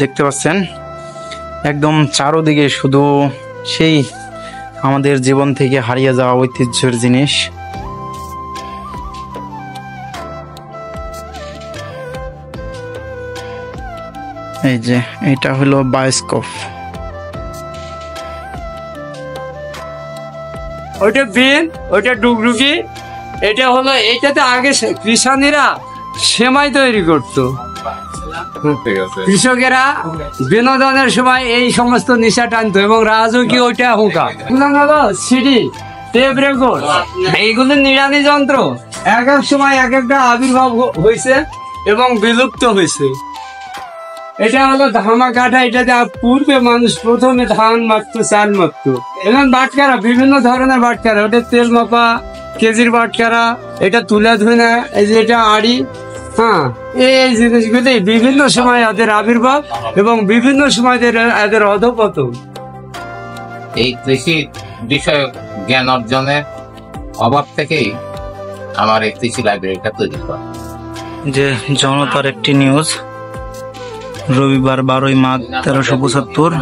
দেখতে পাচ্ছেন একদম চারদিকে শুধু সেই আমাদের জীবন থেকে হারিয়ে যাওয়া ঐতিহ্যের জিনিস। এই যে এটা হলো বায়োস্কোপ। ওইটা বিন, ওইটা ডুগডুগি, এটা হলো এইটাতে আগে কৃষানীরা সেমাই তৈরি করতো। কৃষকেরা বিনোদনের সময় এই সমস্ত নেশা টানতো এবং রাজকীয় ওইটা হুঁকা সিডি, টেপ রেকর্ড, এইগুলো নিড়ানি যন্ত্র এক এক সময় এক একটা আবির্ভাব হয়েছে এবং বিলুপ্ত হয়েছে। এটা হলো ধামা কাঠা, এটাতে পূর্বে মানুষ প্রথমে ধান মারতো, চাল মারতো এবং বাটকারা, বিভিন্ন ধরনের বাটকারা, ওটা তেল মাপা, কেজির বাটকারা, এটা তুলা ধুনা, এই যে এটা আড়ি। হ্যাঁ, এই জিনিসগুলি বিভিন্ন সময় এদের আবির্ভাব এবং বিভিন্ন সময় এদের অধঃপতন। এই কৃষি বিষয়ক জ্ঞান অর্জনের অভাব থেকেই আমার এই কৃষি লাইব্রেরিটা তৈরি করা। যে জনতার একটি নিউজ, রবিবার 12ই মাঘ 1375।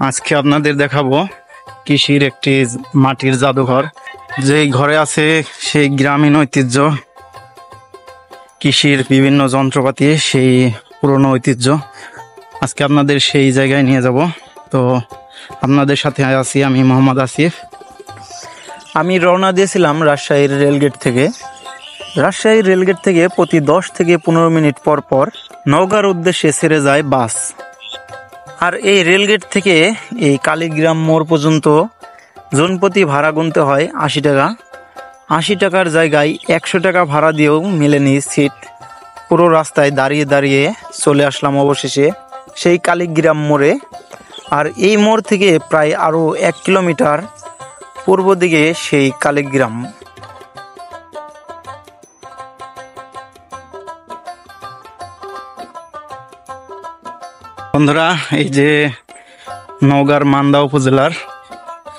আজকে আপনাদের দেখাবো কৃষির একটি মাটির জাদুঘর। যেই ঘরে আছে সেই গ্রামীণ ঐতিহ্য, কৃষির বিভিন্ন যন্ত্রপাতি, সেই পুরনো ঐতিহ্য। আজকে আপনাদের সেই জায়গায় নিয়ে যাব। তো আপনাদের সাথে আছি আমি মোহাম্মদ আসিফ। আমি রওনা দিয়েছিলাম রাজশাহীর রেলগেট থেকে। রাজশাহীর রেলগেট থেকে প্রতি 10 থেকে 15 মিনিট পর পর নওগাঁর উদ্দেশ্যে ছেড়ে যায় বাস। আর এই রেলগেট থেকে এই কালীগ্রাম মোড় পর্যন্ত জনপ্রতি ভাড়া গুনতে হয় 80 টাকা। 80 টাকার জায়গায় 100 টাকা ভাড়া দিয়েও মেলেনি সিট। পুরো রাস্তায় দাঁড়িয়ে দাঁড়িয়ে চলে আসলাম অবশেষে সেই কালীগ্রাম মোড়ে। আর এই মোড় থেকে প্রায় আরও 1 কিলোমিটার পূর্ব দিকে সেই কালীগ্রাম। বন্ধুরা, এই যে নওগাঁর মান্দা উপজেলার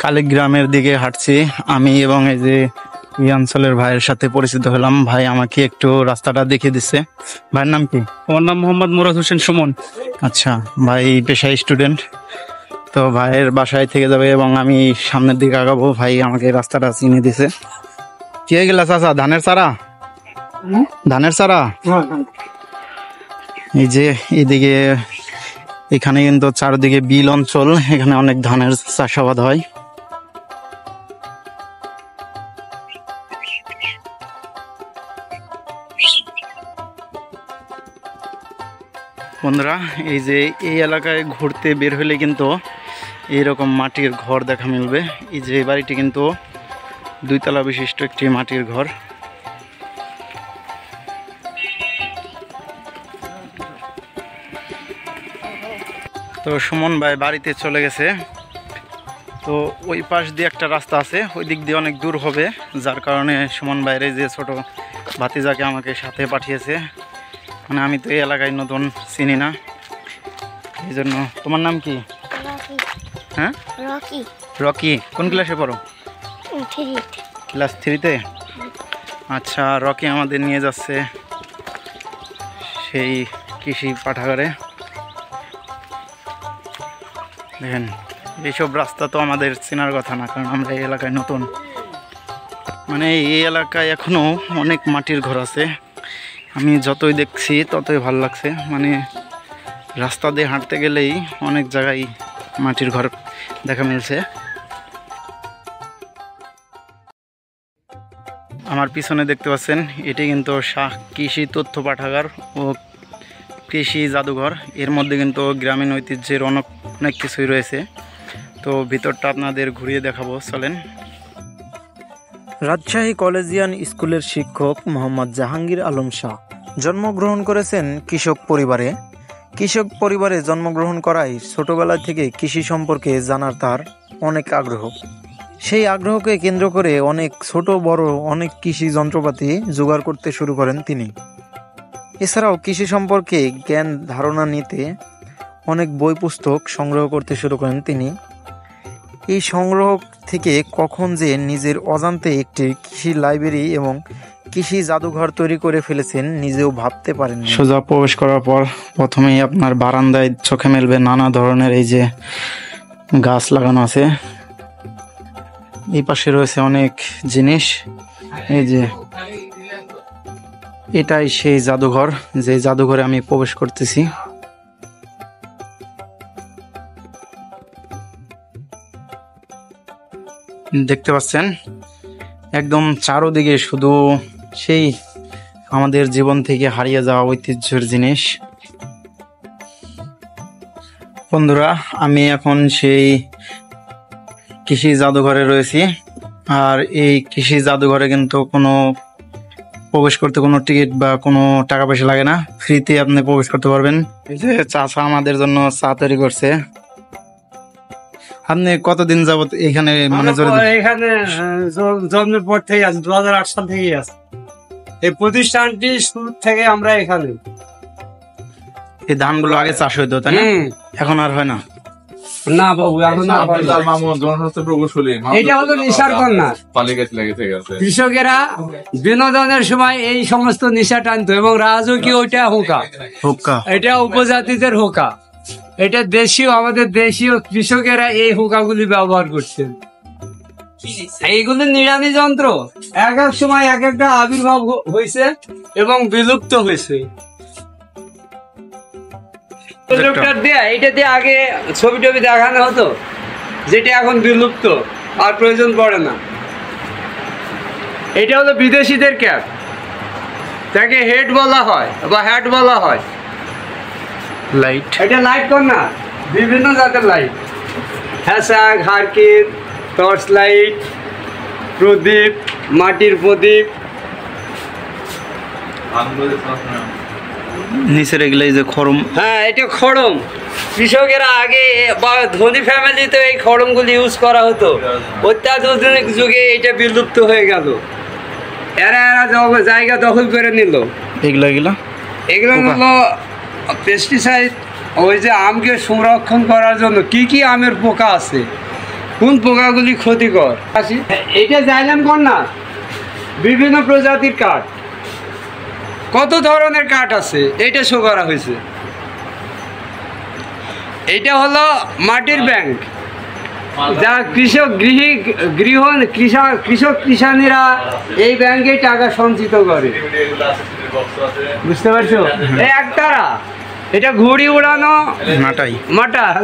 কালীগ্রামের দিকে হাঁটছি আমি, এবং এই যে এই অঞ্চলের ভাইয়ের সাথে পরিচিত হলাম। ভাই আমাকে একটু রাস্তাটা দেখিয়ে দিচ্ছে। ভাইয়ের নাম কি? আমার নাম মোহাম্মদ মুরাদ হোসেন সুমন। আচ্ছা, ভাই পেশায় স্টুডেন্ট। তো ভাইয়ের বাসায় থেকে যাবে এবং আমি সামনের দিকে আগাবো। ভাই আমাকে রাস্তাটা চিনে দিছে। কি হয়ে গেল চাচা? ধানের চারা? ধানের চারা? এই যে এইদিকে, এখানে কিন্তু চারদিকে বিল অঞ্চল, এখানে অনেক ধানের চাষাবাদ হয়। বন্ধুরা, এই যে এই এলাকায় ঘুরতে বের হলে কিন্তু এইরকম মাটির ঘর দেখা মিলবে। এই যে বাড়িটি কিন্তু 2 তলা বিশিষ্ট একটি মাটির ঘর। তো সুমন ভাই বাড়িতে চলে গেছে। তো ওই পাশ দিয়ে একটা রাস্তা আছে, ওই দিক দিয়ে অনেক দূর হবে, যার কারণে সুমন ভাইয়ের যে ছোট ভাতিজাকে আমাকে সাথে পাঠিয়েছে। মানে আমি তো এই এলাকায় নতুন, চিনি না, এই জন্য। তোমার নাম কি? হ্যাঁ, রকি। রকি কোন ক্লাসে পড়ো? ক্লাস 3-তে। আচ্ছা, রকি আমাদের নিয়ে যাচ্ছে সেই কৃষি পাঠাগারে। দেখেন, এইসব রাস্তা তো আমাদের চেনার কথা না, কারণ আমরা এই এলাকায় নতুন। মানে এই এলাকায় এখনো অনেক মাটির ঘর আছে। আমি যতই দেখছি ততই ভালো লাগছে। মানে রাস্তা দিয়ে হাঁটতে গেলেই অনেক জায়গায় মাটির ঘর দেখা মিলছে। আমার পিছনে দেখতে পাচ্ছেন, এটি কিন্তু শাহ কৃষি তথ্য পাঠাগার ও কৃষি জাদুঘর। এর মধ্যে কিন্তু গ্রামীণ ঐতিহ্যের অনেক কিছুই রয়েছে। তো ভিতরটা আপনাদের ঘুরিয়ে দেখাবো, চলেন। রাজশাহী কলেজিয়ান স্কুলের শিক্ষক মোহাম্মদ জাহাঙ্গীর আলম শাহ জন্মগ্রহণ করেছেন কৃষক পরিবারে। কৃষক পরিবারে জন্মগ্রহণ করায় ছোটবেলা থেকে কৃষি সম্পর্কে জানার তার অনেক আগ্রহ। সেই আগ্রহকে কেন্দ্র করে অনেক ছোট বড় অনেক কৃষি যন্ত্রপাতি জোগাড় করতে শুরু করেন তিনি। এছাড়াও কৃষি সম্পর্কে জ্ঞান ধারণা নিতে অনেক বই পুস্তক সংগ্রহ করতে শুরু করেন তিনি। এই সংগ্রহ থেকে কখন যে নিজের অজান্তে একটি কৃষি লাইব্রেরি এবং কৃষি জাদুঘর তৈরি করে ফেলেছেন নিজেও ভাবতে পারেন। সোজা প্রবেশ করার পর প্রথমেই আপনার বারান্দায় চোখে মেলবে নানা ধরনের এই যে গাছ লাগানো আছে। এই পাশে রয়েছে অনেক জিনিস। এই যে এটাই সেই জাদুঘর, যে জাদুঘরে আমি প্রবেশ করতেছি। দেখতে পাচ্ছেন একদম চারোদিকে শুধু সেই আমাদের জীবন থেকে হারিয়ে যাওয়া ঐতিহ্যের জিনিস। বন্ধুরা, আমি এখন সেই কৃষি জাদুঘরে রয়েছি। আর এই কৃষি জাদুঘরে কিন্তু কোনো প্রবেশ করতে কোনো টিকিট বা কোনো টাকা পয়সা লাগে না, ফ্রিতে আপনি প্রবেশ করতে পারবেন। এই যে চাচা আমাদের জন্য চা তৈরি করছে। আপনি কতদিন যাবত এখানে এখানে জন্মের পর থেকে আছে, 2008 সাল থেকেই আছে এই প্রতিষ্ঠানটি শুরু থেকে। আমরা এখানে এই ধানগুলো আগে চাষ হইতো, তাই না? এখন আর হয় না। না বাবু, এখন এটা হলো নেশার কন্যা। কৃষকেরা বিনোদনের সময় এই সমস্ত নেশা টানতো এবং রাজকীয় ওইটা হুকা, এটা উপজাতিদের হুকা। এটা দেশীয়, আমাদের দেশীয় কৃষকেরা এই হুকাগুলি ব্যবহার করছেন। এইগুলি নিড়ানি যন্ত্র এক এক সময় এক একটা আবির্ভাব হয়েছে এবং বিলুপ্ত হয়েছে। এটা দিয়ে আগে ছবি টবি দেখানো হতো, যেটা এখন বিলুপ্ত, আর প্রয়োজন পড়ে না। এটা হলো বিদেশিদের ক্যাপ, তাকে হেড বলা হয় বা হ্যাট বলা হয়। লাইট, এটা লাইট কর না, বিভিন্ন জাতের লাইট, হ্যাসাক, হারকিন, টর্চ লাইট, প্রদীপ, মাটির প্রদীপ। নিচের এগুলো যে খড়ম, হ্যাঁ এটা খড়ম। কৃষকেরা আগে বা ধনী ফ্যামিলিতে এই খড়মগুলি ইউজ করা হতো। অত্যাধুনিক যুগে এটা বিলুপ্ত হয়ে গেল, এরা জায়গা দখল করে নিল। এগুলো হলো পেস্টিসাইড। ওই যে আমকে সংরক্ষণ করার জন্য কি কি আমের পোকা আছে, কোন পোকাগুলি ক্ষতিকর। এটা জাইলাম কর না, বিভিন্ন প্রজাতির কাঠ, কত ধরনের কাঠ আছে, এটা শো করা হয়েছে। এটা হলো মাটির ব্যাংক, যা কৃষক কৃষানীরা এই ব্যাংকে টাকা সঞ্চিত করে। বুঝতে পারছো? একতারা, এটা ঘুড়ি উড়ানো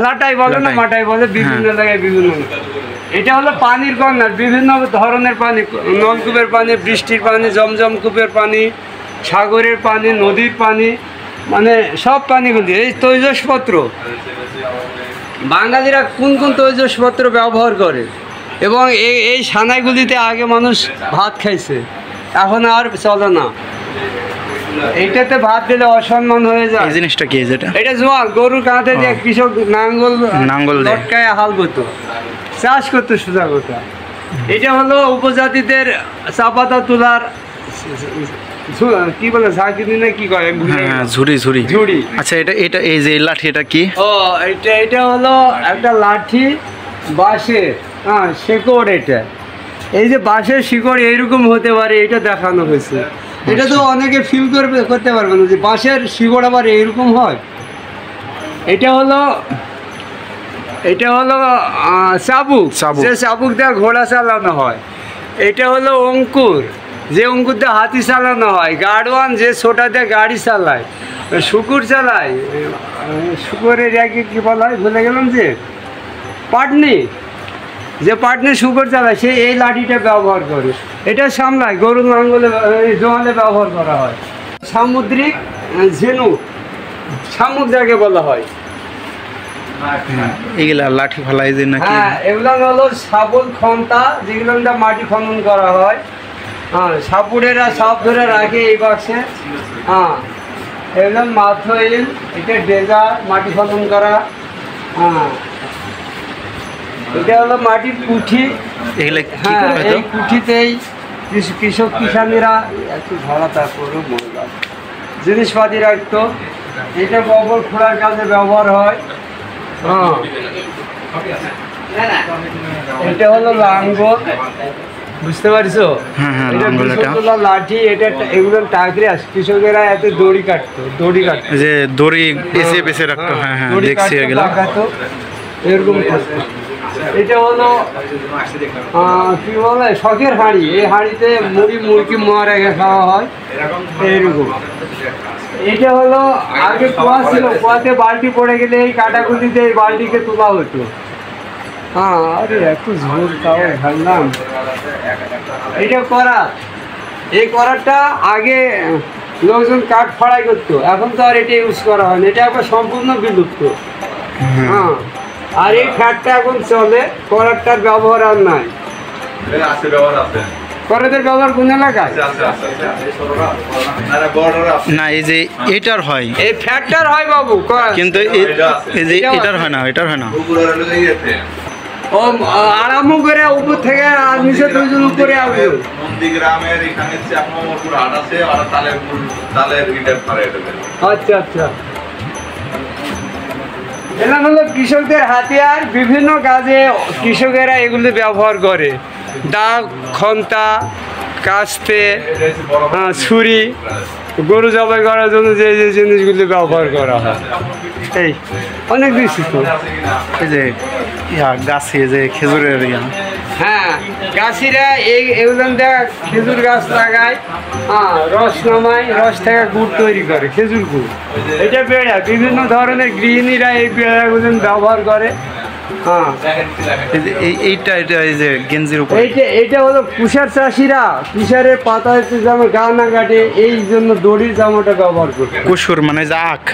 লাটাই বলে না, মাটাই বলে, বিভিন্ন জায়গায় বিভিন্ন। এটা হলো পানির কর্নার, বিভিন্ন ধরনের পানি, নলকূপের পানি, বৃষ্টির পানি, জমজম কূপের পানি, সাগরের পানি, নদীর পানি, মানে সব পানিগুলি। এই তৈজসপত্র, বাঙালিরা কোন কোন তৈজসপত্র ব্যবহার করে, এবং এই সানাইগুলিতে আগে মানুষ ভাত খাইছে, এখন আর চলে না। এইটাতে ভাত দিলে অসম্মান হয়ে যায়। এই জিনিসটা কি? এটা জোয়াল, গরুর কাঁধে দিয়ে কৃষক নাঙ্গল লটকায় হাল করতো, চাষ করতো সোজা কথা। এটা হলো উপজাতিদের চাপাতা তোলার কি বলে, ঝাঁকি না কি করে, ঝুড়ি। আচ্ছা, এটা এই যে লাঠি, এটা কি? ও এটা হলো একটা লাঠি বাঁশের, হ্যাঁ শিকড়। এটা এই যে বাঁশের শিকড় এইরকম হতে পারে, এটা দেখানো হয়েছে। এটা তো অনেকে ফিল করতে পারবে না যে বাঁশের শিকড় আবার এইরকম হয়। এটা হলো চাবুক, যে চাবুক দিয়ে ঘোড়া চালানো হয়। এটা হলো অঙ্কুর, যে অঙ্কুর দিয়ে হাতি চালানো হয়। গাড়োয়ান, যে ছোটা দিয়ে গাড়ি চালায়। শুকুর চালায়, শুকুরের আগে কি বলা হয় ভুলে গেলাম, যে পাটনি, যে পাটনি শুকুর চালায়, সে এই লাঠিটা ব্যবহার করে। এটা সামলায়, গরুর লাঙ্গলে জোয়ালে ব্যবহার করা হয়। সামুদ্রিক ঝিনুক, শামুক যাকে বলা হয়। এগুলা লাঠি ফেলাই যে নাকি? হ্যাঁ, এগুলো হলো শাবল খন্তা, যেগুলো মাটি খনন করা হয়। হ্যাঁ, সাপুরেরা সব ধরে রাখে এই বাক্সে। হ্যাঁ, এগুলো মাথইল, এটা ডেজা, মাটি খনন করা। হ্যাঁ, এটা হলো মাটির কুঠি। হ্যাঁ, এই কুঠিতেই কৃষানীরা একটু ধরা, তারপরে জিনিসপাতি রাখতো। এটা গোবর খোঁড়ার কাজে ব্যবহার হয়। হ্যাঁ, এটা হলো লাঙ্গল, বুঝতে পারছো? হ্যাঁ হ্যাঁ এটা লাঙ্গল এটা। বিশাল লাঠি, এটা এগুলো টাকরে আস, কৃষকেরা এতে দড়ি কাটতো। এই যে দড়ি পেছে রাখতো। হ্যাঁ হ্যাঁ দড়ি দেখছি কাটতো, এগুলো। পাকাতো, এরকম করতো। এটা হলো কি বলে শখের হাঁড়ি। এই হাঁড়িতে মুরগি মোয়া রেখে খাওয়া হয় এইরকম। এটা হলো আগে কুয়া ছিল, কুয়াতে বালতি পড়ে গেলে এই কাটাকুটিতে এই বালতিকে তোলা হতো। হ্যাঁ, আরে একটু ঝোল খাও ভাবলাম। এটা করাত, এই করাতটা আগে লোকজন কাঠ ফাড়াই করতো, এখন তো আর এটা ইউজ করা হয় না, এটা এখন সম্পূর্ণ বিলুপ্ত। হ্যাঁ, আর এই ফ্যাটটা এখন চলে, করাতটার ব্যবহার আর নাই। করাতের ব্যবহার কোন এলাকায়? না এই যে এটার হয়, এই ফ্যাটটার হয় বাবু, কিন্তু এই যে এটার হয় না, এটার হয় না। ও আরাম করে উপর থেকে আর নিচে দুইজন উপরে আসবে। নন্দীগ্রামের এখানে চাকমাপুর হাট আছে, আর তালের ইটের পারে এটা। আচ্ছা আচ্ছা, এটা হলো কৃষকদের হাতিয়ার। বিভিন্ন কাজে কৃষকেরা এগুলো ব্যবহার করে। দা, খন্তা, কাস্তে, ছুরি, গরু জবাই করার জন্য যে যে জিনিসগুলি ব্যবহার করা হয়। এই অনেক বেশি তো। এই যে গাছে যে খেজুরের হ্যাঁ, গাছিরা এগুলো দেখ খেজুর গাছ লাগায়, হ্যাঁ, রস নামায়, রস থেকে গুড় তৈরি করে, খেজুর গুড়। এটা পেড়া, বিভিন্ন ধরনের গৃহিণীরা এই পেড়াগুলো ব্যবহার করে। হ্যাঁ, এইটা এটা এই যে গেঞ্জির উপর এইটা হলো কুষার চাষিরা কুষারের পাতায় যেমন গা না কাটে এই জন্য দড়ির জামাটা ব্যবহার করে। কুসুর মানে যে আখ।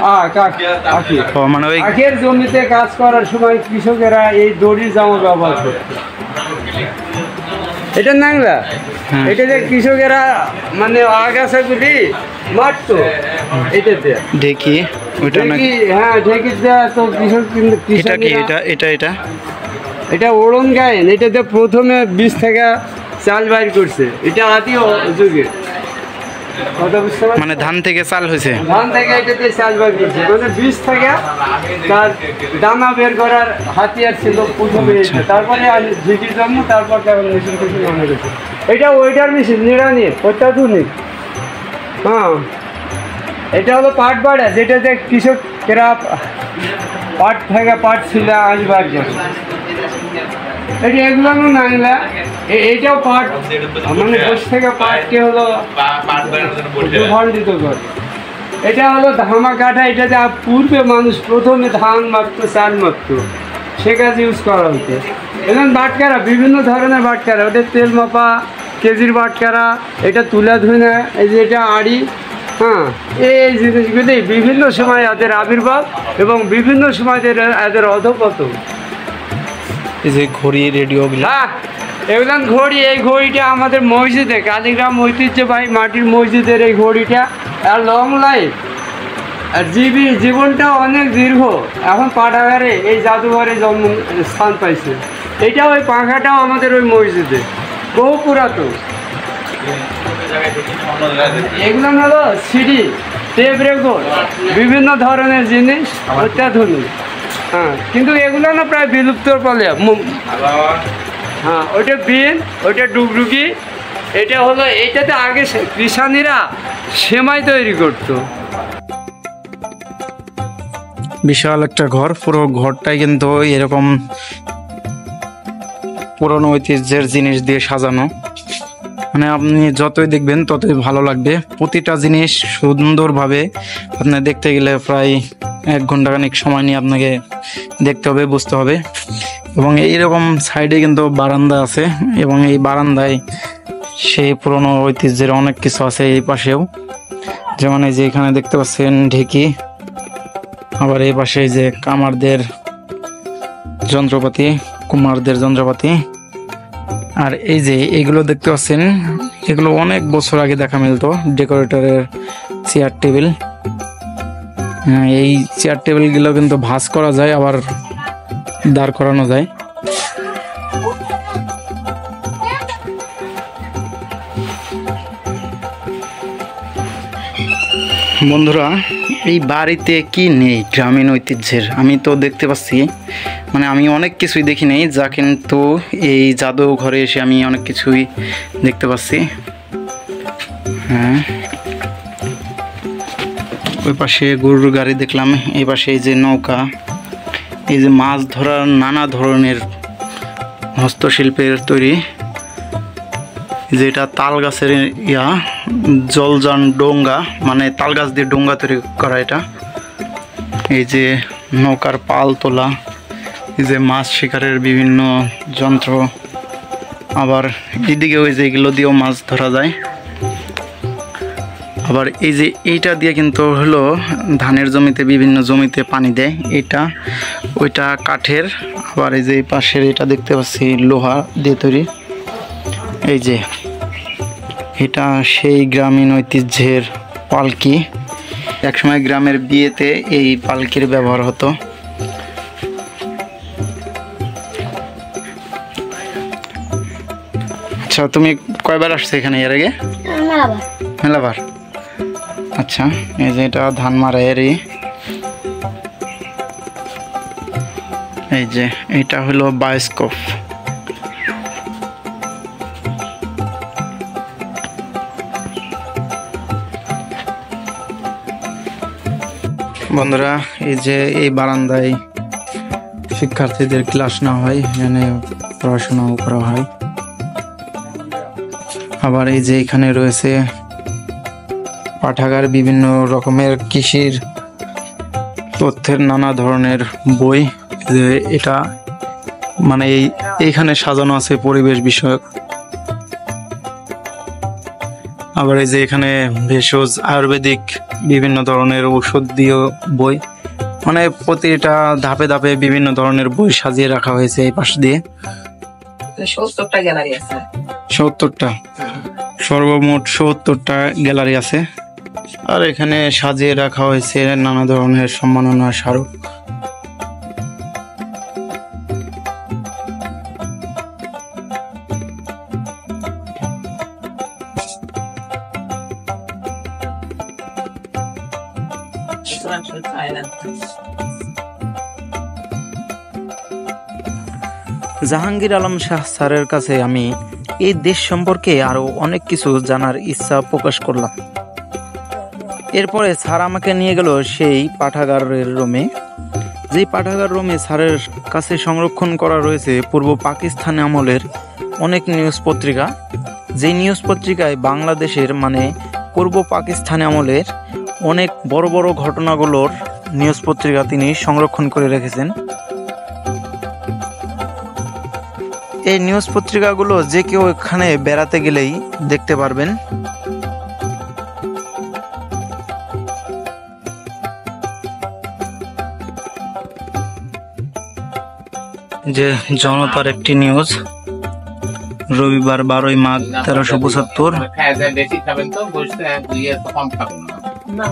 ও মানে ওই আখের জমিতে কাজ করার সময় কৃষকেরা এই দড়ির জামা ব্যবহার করে। এটা নাংলা, এটা যে কৃষকেরা মানে আগাছাগুলি মারতো এটাতে ঢেকি, ওইটা নাকি? হ্যাঁ, ঢেকি দেওয়া তো কৃষক কিন্তু এটা কি এটা এটা ওড়ন গায়েন। এটাতে প্রথমে বীজ থেকে চাল বাইর করছে। এটা আদি যুগে কথা বুঝতে পারছো? মানে ধান থেকে চাল হয়েছে। ধান থেকে এটাতে চাল বাইর করছে, মানে বীজ থেকে তার দানা বের করার হাতিয়ার ছিল প্রথমে এটা। তারপরে ঝিকির জন্ম, তারপর মেশিন কিছু মনে গেছে। এটা ওয়েটার মেশিন, নিড়ানির অত্যাধুনিক। হ্যাঁ, এটা হলো পাট বাড়া, যেটাতে কৃষকেরা পাট থেকে পাট ছিল আসবার জন্য। এটা এগুলো নাইলা, এইটাও পাট, মানে বসে থেকে পাটকে হলো খণ্ডিত করে। এটা হলো ধামা কাঠা। এটাতে পূর্বে মানুষ প্রথমে ধান মারতো, চাল মারতো, সে কাজ ইউজ করা হতো। এবং বাটকারা, বিভিন্ন ধরনের বাটকারা, ওটা তেল মাপা, কেজির বাটকারা, এটা তুলা ধুনা, এই যে এটা আড়ি। হ্যাঁ, এই জিনিসগুলি বিভিন্ন সময় এদের আবির্ভাব এবং বিভিন্ন সময় এদের অধপতন। এই যে ঘড়ি, রেডিওগুলো। হ্যাঁ, এগুলো ঘড়ি। এই ঘড়িটা আমাদের মসজিদে, কালীগ্রাম ঐতিহ্যবাহী মাটির মসজিদের এই ঘড়িটা। আর লং লাইফ, আর জীবনটা অনেক দীর্ঘ। এখন পাঠাগারে এই জাদুঘরে স্থান পাইছে। এটাও ওই পাখাটাও আমাদের ওই মসজিদে, বহু পুরাতন। এগুলো হলো সিডি, টেপ রেকর্ড, বিভিন্ন ধরনের জিনিস, অত্যাধুনিক। হ্যাঁ, কিন্তু এগুলো না প্রায় বিলুপ্তর ফলে। হ্যাঁ, ওইটা বিন, ওইটা ডুগডুগি। এটা হলো, এইটাতে আগে কৃষানীরা সেমাই তৈরি করতো। বিশাল একটা ঘর, পুরো ঘরটাই কিন্তু এরকম পুরনো ঐতিহ্যের জিনিস দিয়ে সাজানো। মানে আপনি যতই দেখবেন ততই ভালো লাগবে। প্রতিটা জিনিস সুন্দরভাবে আপনি দেখতে গেলে প্রায় 1 ঘন্টা খানিক সময় নিয়ে আপনাকে দেখতে হবে, বুঝতে হবে। এবং এইরকম সাইডে কিন্তু বারান্দা আছে, এবং এই বারান্দায় সেই পুরনো ঐতিহ্যের অনেক কিছু আছে। এই পাশেও যেমন এই যে এখানে দেখতে পাচ্ছেন ঢেকি, আবার এই পাশে যে কামারদের যন্ত্রপাতি, কুমারদের যন্ত্রপাতি। আর এই যে এগুলো দেখতে পাচ্ছেন, এগুলো অনেক বছর আগে দেখা মিলতো। ডেকোরেটরের চেয়ার টেবিল। এই চেয়ার টেবিলগুলো কিন্তু ভাঁজ করা যায়, আবার দাঁড় করানো যায়। বন্ধুরা, এই বাড়িতে কি নেই গ্রামীণ ঐতিহ্যের? আমি তো দেখতে পাচ্ছি, মানে আমি অনেক কিছুই দেখি নেই, যা কিন্তু এই জাদুঘরে এসে আমি অনেক কিছুই দেখতে পাচ্ছি। হ্যাঁ, ওই পাশে গরুর গাড়ি দেখলাম, এই পাশে এই যে নৌকা, এই যে মাছ ধরার নানা ধরনের হস্তশিল্পের তৈরি, যেটা তাল গাছের জলযান ডোঙ্গা, মানে তাল গাছ দিয়ে ডোঙ্গা তৈরি করা এটা। এই যে নৌকার পাল তোলা, এই যে মাছ শিকারের বিভিন্ন যন্ত্র, আবার এদিকে ওই যে এগুলো দিয়েও মাছ ধরা যায়। আবার এই যে এইটা দিয়ে কিন্তু হলো ধানের জমিতে, বিভিন্ন জমিতে পানি দেয়, এটা ওইটা কাঠের। আবার এই যে এই পাশের এটা দেখতে পাচ্ছি লোহা দিয়ে তৈরি। এই যে এটা সেই গ্রামীণ ঐতিহ্যের পালকি। একসময় গ্রামের বিয়েতে এই পালকির ব্যবহার হতো। আচ্ছা, তুমি কয়বার আসছো এখানে এর আগে? মেলাবার। আচ্ছা, এই যে এটা ধান মারাইয়েরই। এই যে এটা হলো বায়োস্কোপ। বন্ধুরা, এই যে এই বারান্দায় শিক্ষার্থীদের ক্লাস নেওয়া হয়, এখানে পড়াশোনাও করা হয়। আবার এই যে এখানে রয়েছে পাঠাগার, বিভিন্ন রকমের কৃষির তথ্যের নানা ধরনের বই। যে এটা মানে এইখানে সাজানো আছে পরিবেশ বিষয়ক। আবার এই যে এখানে ভেষজ আয়ুর্বেদিক বিভিন্ন ধরনের ঔষধীয় বই, মানে প্রতিটা ধাপে ধাপে বিভিন্ন ধরনের বই সাজিয়ে রাখা হয়েছে এই পাশ দিয়ে। 70টা গ্যালারি আছে। 70টা, সর্বমোট 70টা গ্যালারি আছে। আর এখানে সাজিয়ে রাখা হয়েছে নানা ধরনের সম্মাননা স্মারক। জাহাঙ্গীর আলম শাহ স্যারের কাছে আমি এই দেশ সম্পর্কে আরো অনেক কিছু জানার ইচ্ছা প্রকাশ করলাম। এরপরে স্যার আমাকে নিয়ে গেল সেই পাঠাগারের রুমে। যেই পাঠাগার রুমে স্যারের কাছে সংরক্ষণ করা রয়েছে পূর্ব পাকিস্তান আমলের অনেক নিউজ পত্রিকা। যেই নিউজ পত্রিকায় বাংলাদেশের মানে পূর্ব পাকিস্তান আমলের অনেক বড় বড় ঘটনাগুলোর নিউজ পত্রিকা তিনি সংরক্ষণ করে রেখেছেন। এই নিউজ পত্রিকাগুলো যে কেউ এখানে বেড়াতে গেলেই দেখতে পারবেন। যে জনতার একটি নিউজ, রবিবার 12ই মাঘ 1375। বেশি খাবেন তো বসতে কম খাবেন না।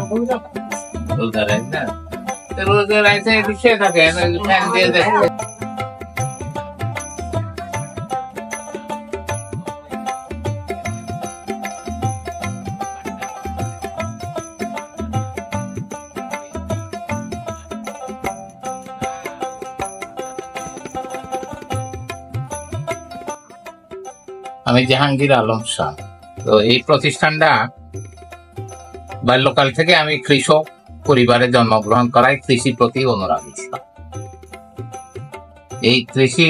রোজার রাইতে শুয়ে থাকেন, ফ্যান দিয়ে দেখেন। আমি জাহাঙ্গীর আলম শাহ। তো এই প্রতিষ্ঠানটা বাল্যকাল থেকে আমি কৃষক পরিবারে জন্মগ্রহণ করায় কৃষির প্রতি অনুরাগী ছিলাম। এই কৃষি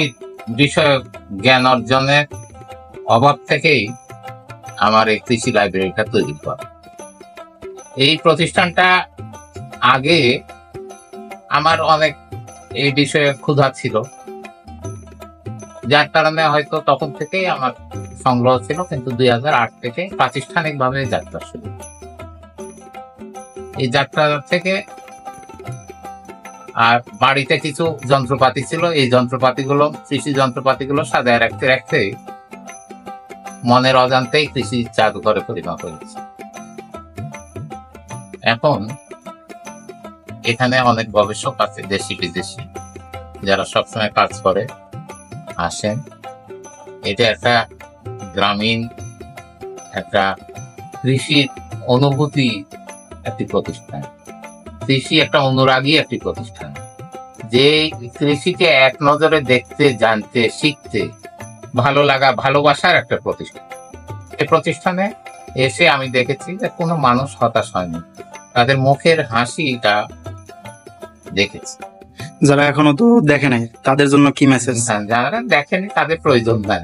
বিষয়ক জ্ঞান অর্জনের অভাব থেকেই আমার এই কৃষি লাইব্রেরিটা তৈরি করা। এই প্রতিষ্ঠানটা আগে আমার অনেক এই বিষয়ে ক্ষুধা ছিল, যার কারণে হয়তো তখন থেকেই আমার সংগ্রহ ছিল, কিন্তু 2008 থেকে প্রাতিষ্ঠানিকভাবে যাত্রা শুরু। এই যাত্রা থেকে আর বাড়িতে কিছু যন্ত্রপাতি ছিল, এই যন্ত্রপাতিগুলো কৃষি যন্ত্রপাতিগুলো সাজায় রাখতে রাখতে মনের অজান্তেই কৃষি জাদুঘরে পরিণত হয়েছে। এখন এখানে অনেক গবেষক আছে, দেশি বিদেশি, যারা সবসময় কাজ করে আসেন। এটা একটা গ্রামীণ একটা কৃষির অনুভূতি একটি প্রতিষ্ঠান, কৃষি একটা অনুরাগী একটি প্রতিষ্ঠান, যে কৃষিকে এক নজরে দেখতে, জানতে, শিখতে ভালো লাগা, ভালোবাসার একটা প্রতিষ্ঠান। এই প্রতিষ্ঠানে এসে আমি দেখেছি যে কোনো মানুষ হতাশ হয়নি, তাদের মুখের হাসিটা দেখেছি। যারা এখনো তো দেখে নাই তাদের জন্য কি মেসেজ? যারা দেখেনি তাদের প্রয়োজন নাই,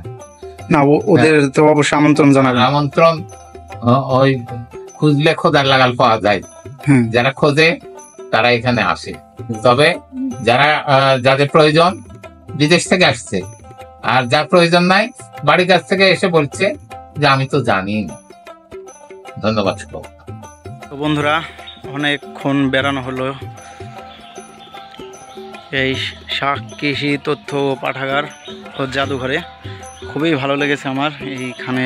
না ওদের তো অবশ্যই আমন্ত্রণ জানাবেন। আমন্ত্রণ ওই খুঁজলে খোঁজার লাগাল পাওয়া যায়। হুম। যারা খোঁজে তারা এখানে আসে, তবে যারা যাদের প্রয়োজন বিদেশ থেকে আসছে, আর যার প্রয়োজন নাই বাড়ির কাছ থেকে এসে বলছে যে আমি তো জানি না। ধন্যবাদ। তো বন্ধুরা, অনেকক্ষণ বেড়ানো হলো এই শাক কৃষি তথ্য পাঠাগার ও জাদুঘরে। খুবই ভালো লেগেছে আমার এইখানে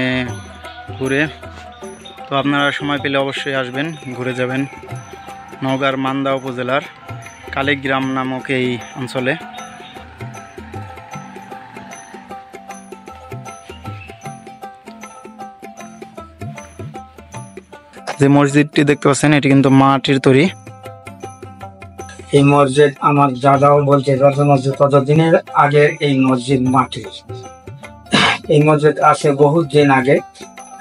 ঘুরে। তো আপনারা সময় পেলে অবশ্যই আসবেন, ঘুরে যাবেন। নওগাঁর মান্দা উপজেলার কালীগ্রাম নামক এই অঞ্চলে। যে মসজিদটি দেখতে পাচ্ছেন এটি কিন্তু মাটির তৈরি। এই মসজিদ আমার দাদাও বলছে ততদিনের আগে এই মসজিদ মাটির। এই মসজিদ আছে বহুত দিন আগে,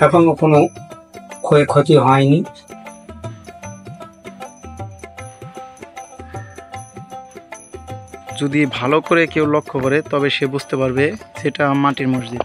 এখনো কোনো ক্ষয়ক্ষতি হয়নি। যদি ভালো করে কেউ লক্ষ্য করে তবে সে বুঝতে পারবে সেটা মাটির মসজিদ।